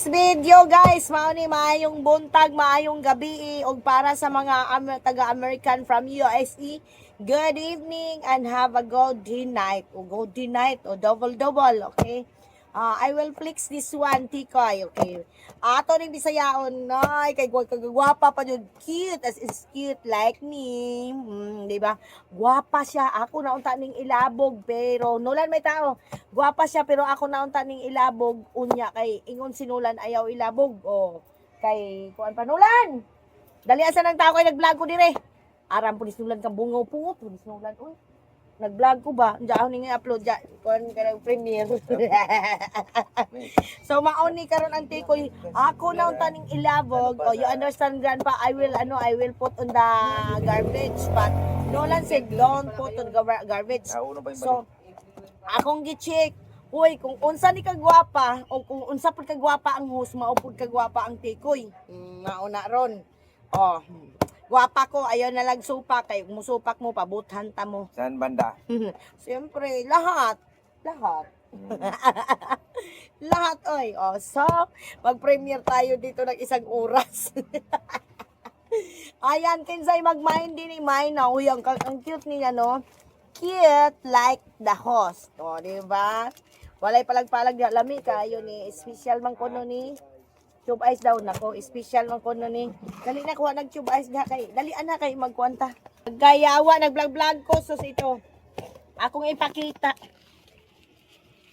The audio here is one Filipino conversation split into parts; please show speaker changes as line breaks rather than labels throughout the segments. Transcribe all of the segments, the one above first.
this video guys, mao ni maayong buntag, maayong gabi og para sa mga taga-American from USA. Good evening and have a golden night. O golden night o double, okay? I will flex this one, Tikoy, okay? Ato ning Bisayaon, ay kay gwapa pa jud, cute as is cute like me. Di ba? Gwapa siya. Ako naunta ning ilabog pero nulan may tao. Gwapa siya pero ako naunta ning ilabog unya kay ingon sinulan ayaw ilabog. O kay kuan pa nulan. Dali asa nang tao kay nag-vlog ko dire. Aram pulis nulan kang bungaw pungot, pulis nulan oy. Nag-vlog ko ba? Diyan ning i-upload diyan kon kanang premiere. So maon ni karon ang tikoy. Ako na unta ning ilabog. Oh, you understand grandpa? I will put on the garbage but Nolan said don't put on garbage. So akong gi-check. Uy, kung unsa ni kagwapa o kung unsa pud kagwapa ang host, mao pud kagwapa ang tikoy. Mauna ron. Oh. Gwapa ko, ayaw na lang supak. Kay musupak mo, pabuthan ta mo.
Saan banda?
Siyempre, lahat. Lahat, oy. Oh, so, mag-premiere tayo dito ng 1 oras. Ayan, kinsay mag-mind din ni Mine. Uy, ang cute niya, no? Cute like the host. O, diba? Walay palag-palag na lami kayo ni special man ko no ni tube ice daw nako, special man ko no ni. Dali na kuha nag tube ice na kay. Dali ana kay magkwanta. Gayawa nag-vlog ko sus ito. Akong ipakita.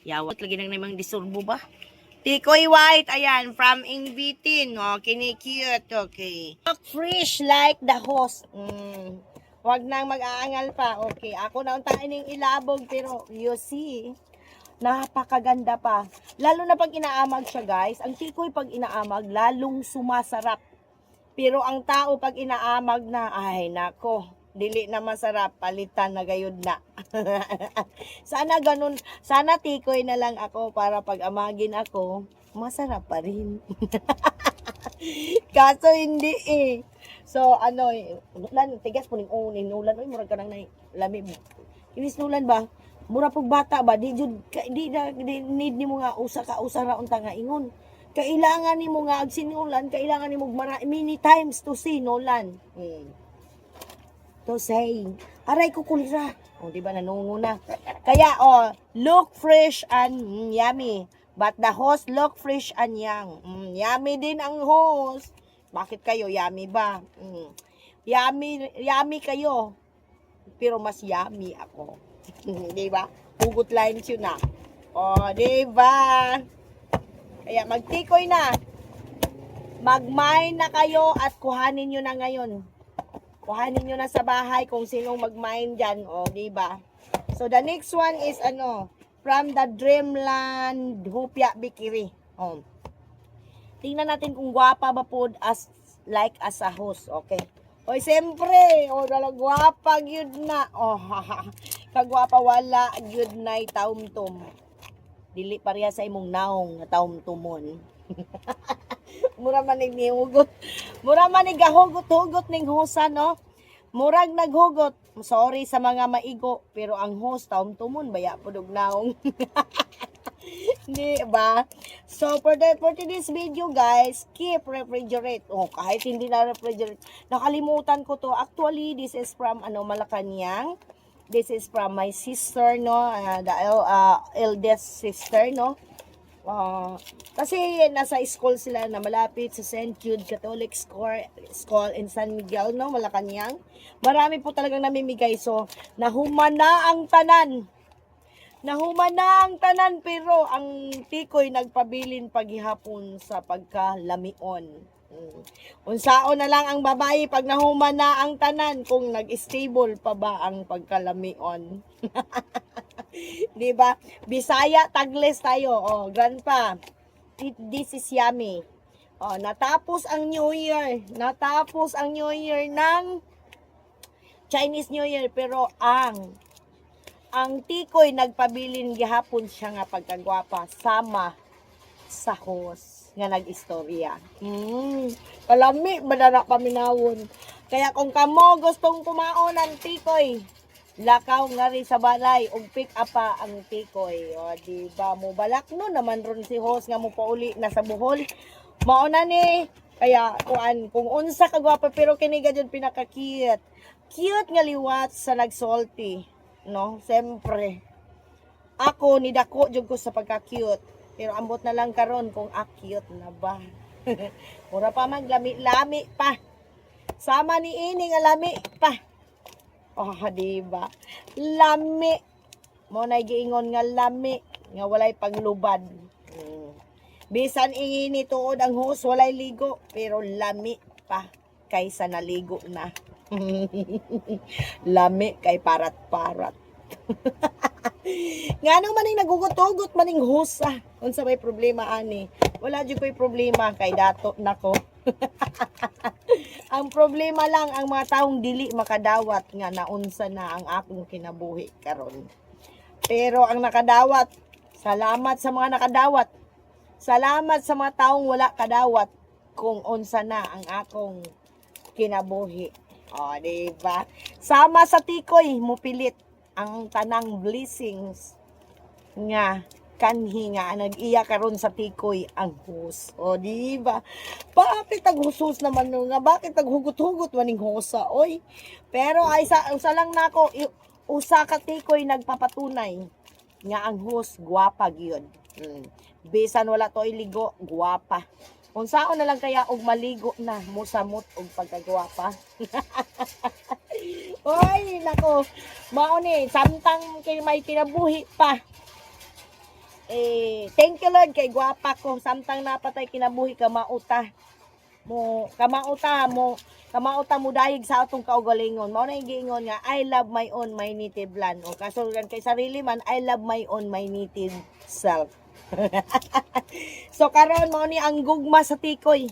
Yawat lagi nang namang disurbo ba? Tikoy White, ayan, from Invitin. Oh, kini cute, okay. Look fresh like the host. Wag nang mag-aangal pa. Okay, ako na untain ning ilabog pero you see, napakaganda pa. Lalo na pag inaamag siya, guys. Ang tikoy pag inaamag, lalong sumasarap. Pero ang tao pag inaamag na, ay nako, dili na masarap, palitan na gayud na. Sana ganun, sana tikoy na lang ako para pag amagin ako, masarap pa rin. Kaso hindi eh. So ano, ulan, tigas po ning ulan, oy murag ka nang lami mo. Inis nulan ba? Mura pug bata ba di need nimo nga usa ra unta nga ingon. Kailangan nimo nga ag sinulan, kailangan nimo many times to see nulan. To say, aray ko kulira. O di ba nanunguna. Kaya look fresh and yummy. But the host look fresh and young. Yummy din ang host. Bakit kayo yummy ba? Yummy kayo. Pero mas yummy ako. Diba? Hugot lines yun na. Diba? Kaya magtikoy na. Mag-mine na kayo at kuhanin nyo na ngayon. Kuhanin nyo na sa bahay kung sinong mag-mine dyan. Diba? So, the next one is from the Dreamland Hupya Bikiri. Tingnan natin kung gwapa ba po as a host. Okay. Oy, siyempre, gwapa gyud na. Kagwapa wala gyud nay taumtom. Dili pareha sa imong naong nga taumtumon. Mura man ning nihugot. Mura man ning gahugot-hugot ning hosa, no? Murag naghugot. Sorry sa mga maigo, pero ang host taumtumon baya pud og naong. Di ba? So, for today's video, guys, keep refrigerate. Kahit hindi na refrigerate. Nakalimutan ko to. Actually, this is from, Malacanang. This is from my sister, no? The eldest sister, no? Kasi nasa school sila na malapit sa St. Jude Catholic School in San Miguel, no? Malacanang. Marami po talagang namimigay. So, nahumana ang tanan. Pero ang tikoy nagpabilin paghihapon sa pagkalamion. Unsaon na lang ang babae pag nahumana ang tanan kung nag-stable pa ba ang pagkalamion. Di ba? Bisaya Tagles tayo. Grandpa. This is yummy. Natapos ang New Year. Natapos ang New Year ng Chinese New Year pero ang tikoy nagpabilin gihapon siya nga pagkagwapa sama sa host nga nag-istorya. Kalami madara paminawon. Kaya kung kamo gustong kumaon ng tikoy, lakaw nga rin sa balay ug pick up pa ang tikoy. O di ba mo balak no naman ron si host nga mo pauli na sa Bohol. Mao na ni kaya kuan kung unsa ka gwapa pero kini gadyon pinaka-cute. Cute nga liwat sa nagsulti, no? Siyempre. Ako ni dako jud ko sa pagka-cute. Pero ambot na lang karon kung cute na ba. Mura pa maglami-lami pa. Sama ni ini nga lami pa. Oh, di ba? Lami. Mo na giingon nga lami nga walay paglubad. Bisan ini tuod ang host walay ligo pero lami pa kaysa naligo na. Lami kay parat-parat. Ngano man ning nagugot-ugot maning husa. Unsa may problema ani? Wala jud ko'y problema kay dato nako. Ang problema lang ang mga taong dili makadawat nga naunsa na ang akong kinabuhi karon. Pero ang nakadawat, salamat sa mga nakadawat. Salamat sa mga taong wala kadawat kung unsa na ang akong kinabuhi. O, diba? Sama sa tikoy, mupilit ang tanang blessings nga kanhi nga nag-iya karon sa tikoy ang hus. O di ba? Bakit taghusos naman no nga? Bakit taghugot-hugot maning hosa? Oy. Pero ay usa lang nako usa ka tikoy nagpapatunay nga ang hus gwapa gyud. Bisan wala to iligo, gwapa. Unsaon na lang kaya og maligo na musamot og pagkagwapa. Oy, nako. Mao ni samtang kay may kinabuhi pa. Thank you Lord kay gwapa ko samtang napatay kinabuhi kamauta mo dahig sa atong kaugalingon. Mao na giingon nga I love my own my native land. O kasulgan kay sarili man I love my own my native self. So karon mao ni ang gugma sa tikoy.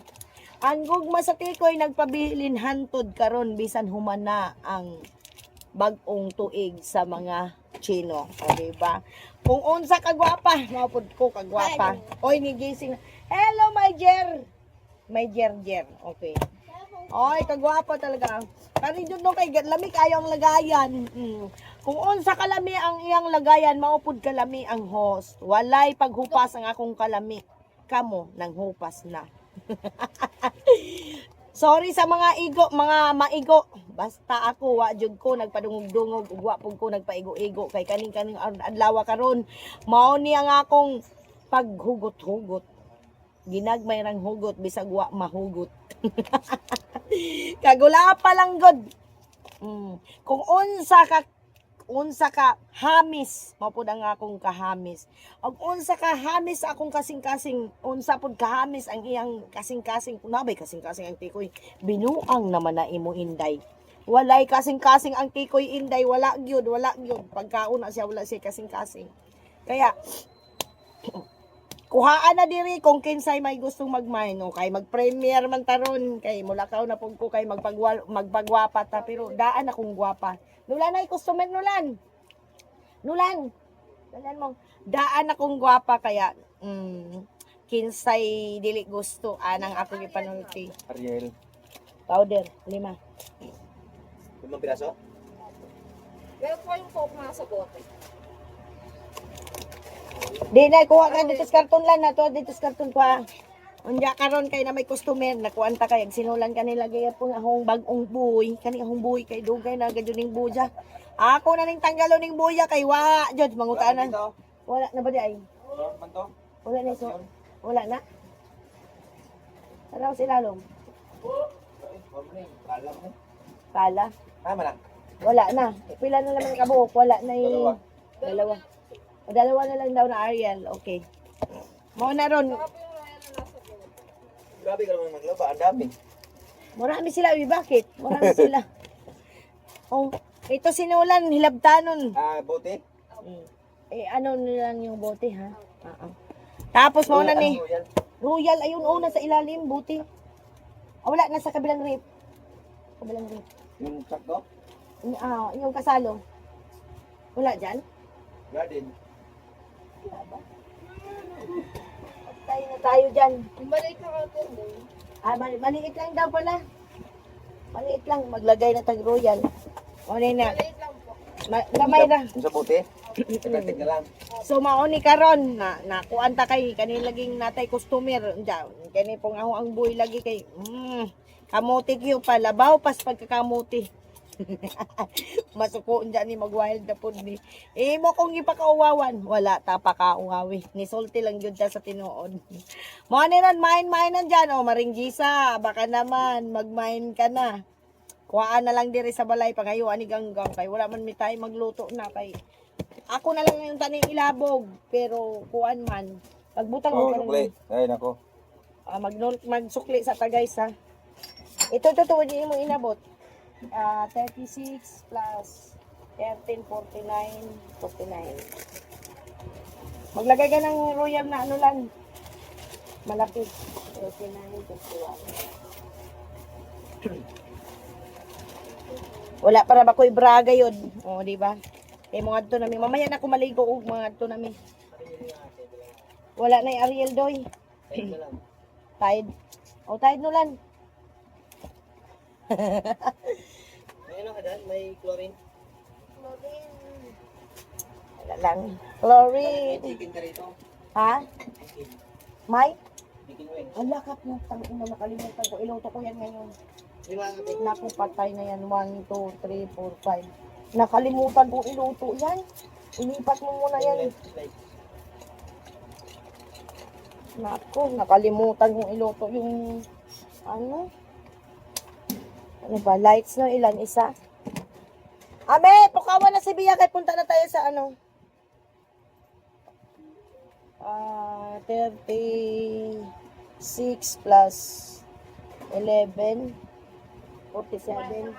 Ang gugma sa tikoy nagpabilin hantod karon bisan humana ang bag-ong tuig sa mga Chino, o diba? Kung unsa kagwapa, mapud ko kagwapa. Oy, nigising. Hello, my Jer. My Jer. Okay. Oy, kagwapa talaga. Kani jud no kay lami kayo ang lagayan. Kung unsa kalami ang iyang lagayan, maupod kalami ang host. Walay paghupas ang akong kalami. Kamo nang hupas na. Sorry sa mga maigo. Basta ako wa jud ko nagpadungog-dungog ug wa pud ko nagpaigo-igo kay kaning adlaw karon. Mao ni ang akong paghugot-hugot. Ginagmay rang hugot bisag wa mahugot. Kagula pa lang god. Kung unsa ka hamis, mao pud ang akong kahamis. Og unsa ka hamis akong kasing-kasing, unsa pud kahamis ang iyang kasing-kasing, nabay kasing-kasing ang tikoy. Binuang naman na imo inday. Walay kasing-kasing ang tikoy inday, wala gyud. Pagkauna siya wala siya kasing-kasing. Kaya kuhaan na diri kung kinsay may gustong magmine o kay mag-premiere man taron kay mulakaw na pud ko kay magpagwapa ta pero daan akong gwapa. Nulan ay customer Nulan mo daan akong gwapa kaya kinsay dili gusto anang akong ipanulti.
Ariel.
Powder 5.
5 piraso?
Pero po yung coke na sa bote.
Di na kuha ka dito sa karton lang na to dito sa karton ko ha. Unya karon kay na may customer nakuan ta kay sinulan kanila gaya po akong bag-ong buoy kani akong buoy kay dugay na gadyo ning buja. Ako na ning tanggalon ning buya kay wa jud mangutanan. Wala na ba di ay?
Man to?
Wala na so. Wala na. Araw sila lom. Kala.
Tama na.
Wala na. Pila na naman kabuok. Wala na yung dalawa. Dalawa na lang daw na Ariel. Okay. Mo na ron.
Grabe ka naman maglaba. Ang dami.
Marami sila. Bakit? Marami sila. Oh, ito sinulan. Hilabtanon.
Bote?
Ano lang yung bote ha? Tapos mo na ni. Royal. Ayun na sa ilalim. Buti. Wala. Nasa kabilang rip. Kabilang rip.
Yung sakto?
Yung kasalo. Wala dyan?
Garden.
Wala ba? Patay na tayo dyan.
Yung maliit na carton mo.
Maliit lang daw pala. Maliit lang. Maglagay na tag royal. O na.
Maliit lang po.
Gamay na.
Yung sa buti. Pagkatig na lang.
So mauni karon na nakuan ta kay kani laging natay customer unja kani pong ako ang buhay lagi kay kamuti kyo pa labaw pas pagkakamuti. Masuko unja ni magwild na pud ni. Mo kong ipakauwawan wala ta pakauwawi. Nisulti lang gyud ta sa tinuod. Mo ani ron main-mainan diyan o maringgisa baka naman magmain ka na. Kuhaan na lang diri sa balay pangayo ani ganggang kay wala man mi tay magluto na kay ako na lang yung taning ilabog, pero kuan man. Pagbutang mo ka
Sukli. Ay, nako.
magsukli sa tagay sa. Ito hindi mo inabot. 36 plus 13, 49, 49. Maglagay ka ng royal na ano lang. Malapit. 39, 51. Wala para ba ko'y braga yun? O, di ba? Kay mga adto nami. Mamaya na ako maligo og mga adto nami. Wala na yung Ariel Doy. Tide. O, tide no lan.
May ano ka dyan? May chlorine?
Wala lang. Chlorine.
Chicken ka rito.
Ha? May?
Chicken wing.
Wala ka po. Tangin na nakalimutan ko. Iluto ko yan ngayon.
Lima ka tig.
Naku, patay na yan. 1, 2, 3, 4, 5. Nakalimutan kong iluto yan. Inipat mo muna yan. Naku, nakalimutan kong iluto yung ano? Ano ba? Lights no? Ilan? Isa? Ame, pukawan na si Bia kay punta na tayo sa ano? 36 plus 11 47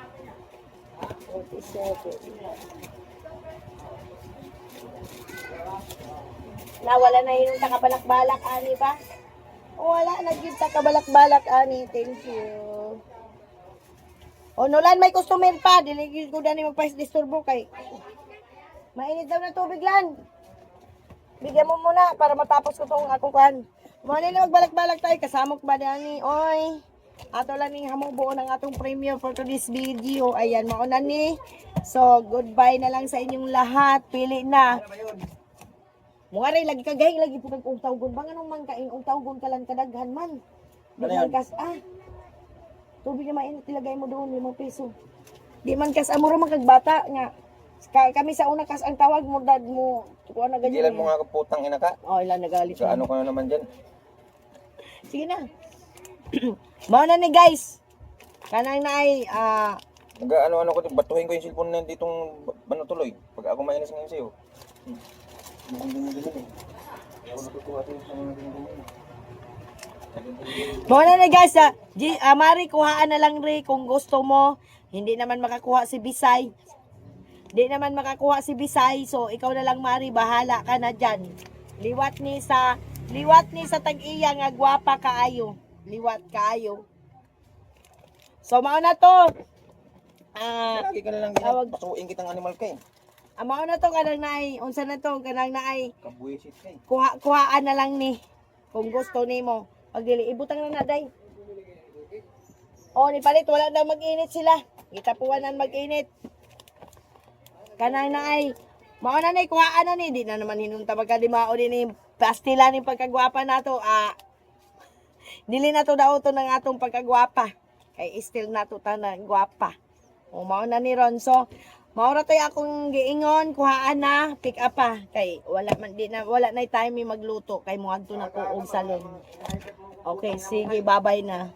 Nawala na yun ta kabalak-balak, ani ba? Wala na yun ta kabalak-balak, ani. Thank you. O, Nolan, may customer pa. Diligil ko na ni magpa-disturbo kay. Mainit daw na tubig lan. Bigyan mo muna para matapos ko tong akong kuhan. Mali na magbalak-balak tayo. Kasamok ba dani? Oy. Ato lang ning hamubuo ng atong premium for today's video. Ayan, mauna ni. So, goodbye na lang sa inyong lahat. Pili na. Mga rin, lagi kagay, lagi po kag-ugtawgon. Bang anong man kaing ugtawgon ka lang kadaghan man. Di man kas, tubig na mainit, ilagay mo doon, 5 piso. Di man kas, amuro magkagbata nga. Kami sa una kas, ang tawag mo, dad mo. Kuha na ganyan.
Ilan mo nga kaputang ina ka?
Oh, ilan nagalit.
Sa ano ka na naman dyan?
Sige na. Mauna ni guys. Kanang na ay,
Ano ko, batuhin ko yung cellphone na ditong tuloy. Pag ako mainis ngayon sa'yo.
Mauna na guys, Mari, kuhaan na lang rin kung gusto mo. Hindi naman makakuha si Bisay. Hindi naman makakuha si Bisay. So, ikaw na lang, Mari, bahala ka na dyan. Liwat ni sa tag-iya nga gwapa kaayo. Liwat kaayo. So, mauna to.
Lagi ka na lang
tawag-
pasuin kitang animal ka eh.
Mauna to kanang naay. Unsa na to kanang naay.
Kabuisit ka eh.
Kuhaan na lang ni. Kung gusto nimo. Pag dili ibutang na day. Ni palit wala daw mag-init sila. Gitapuan na mag-init. Kanang naay. Mauna na kuhaan na ni. Di na naman hinunta magkadimao din ni pastila ni pagkagwapa nato. Dili na to daw to ng atong pagkagwapa. Kay still na to tanang gwapa. Mauna ni Ronso. Maura tayo akong giingon, kuhaan na, pick up pa. Kay wala na time magluto kay mo adto na ko og salon. Okay, sige, bye-bye na.